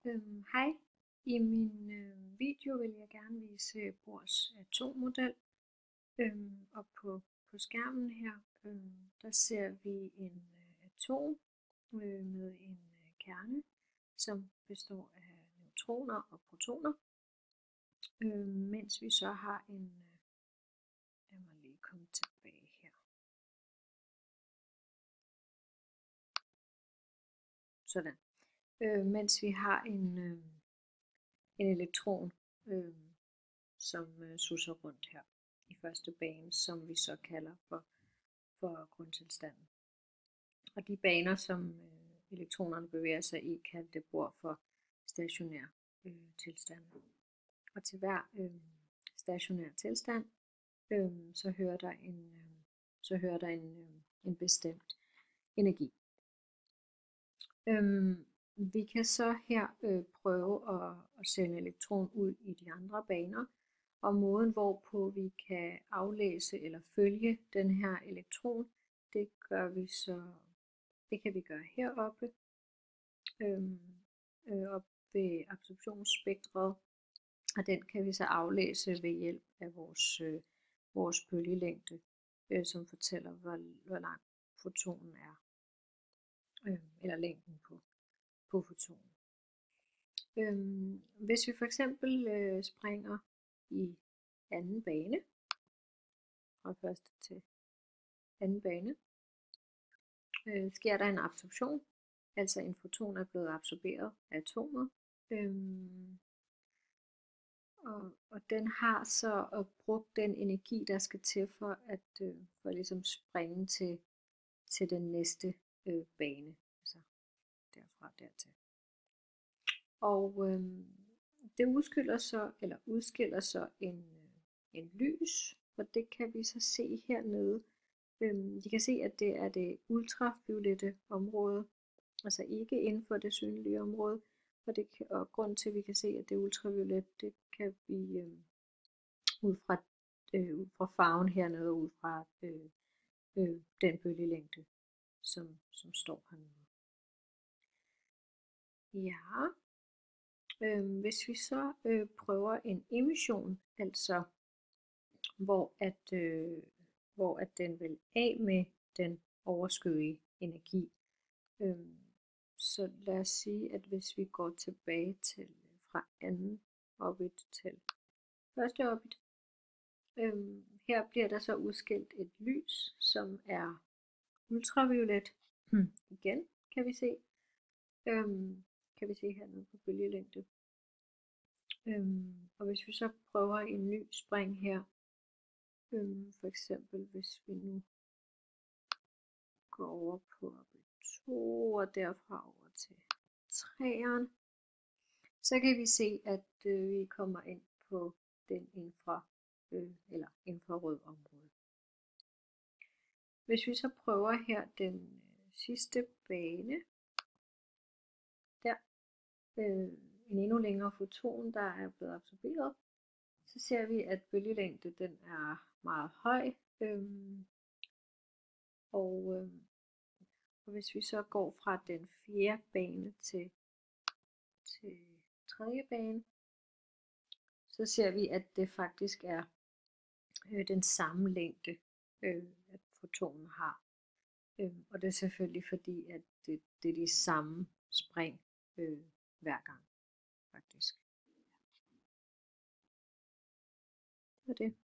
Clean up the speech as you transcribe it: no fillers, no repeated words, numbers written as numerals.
Hej. I min video vil jeg gerne vise Bohrs atommodel. Og på skærmen her, der ser vi en atom med en kerne, som består af neutroner og protoner. Mens vi så har en, lad mig lige komme tilbage her. Sådan. Mens vi har en elektron, som susser rundt her i første bane, som vi så kalder for grundtilstanden. Og de baner, som elektronerne bevæger sig i, kaldte Bohr for stationær tilstand. Og til hver stationær tilstand, så hører der en bestemt energi. Vi kan så her prøve at sende elektron ud i de andre baner, og måden hvorpå vi kan aflæse eller følge den her elektron, det kan vi gøre heroppe, op ved absorptionsspektret, og den kan vi så aflæse ved hjælp af vores bølgelængde, som fortæller hvor lang fotonen er, eller længden på fotonen. Hvis vi for eksempel springer i anden bane, fra første til anden bane, sker der en absorption, altså en foton er blevet absorberet af atomer, og den har så brugt den energi, der skal til for at ligesom springe til den næste bane, altså derfra dertil. Og det udskiller så en lys, og det kan vi så se hernede. I kan se, at det er det ultraviolette område, altså ikke inden for det synlige område. Og grund til, at vi kan se, at det er ultraviolet, det kan vi ud fra farven hernede, ud fra den bølgelængde, som står hernede. Ja. Hvis vi så prøver en emission, altså hvor den vil af med den overskydige energi, så lad os sige, at hvis vi går tilbage til fra anden orbit til første orbit, her bliver der så udskilt et lys, som er ultraviolet. Igen kan vi se. Hernede på bølgelængde. Og hvis vi så prøver en ny spring her, for eksempel hvis vi nu går over på orbit 2 og derfra over til 3'eren, så kan vi se, at vi kommer ind på den infrarød område. Hvis vi så prøver her den sidste bane, der en endnu længere foton, der er blevet absorberet, så ser vi, at bølgelængde den er meget høj, og hvis vi så går fra den fjerde bane til tredje bane, så ser vi, at det faktisk er den samme længde, at fotonen har. Og det er selvfølgelig fordi, at det er de samme spring hver gang, faktisk. Det var det.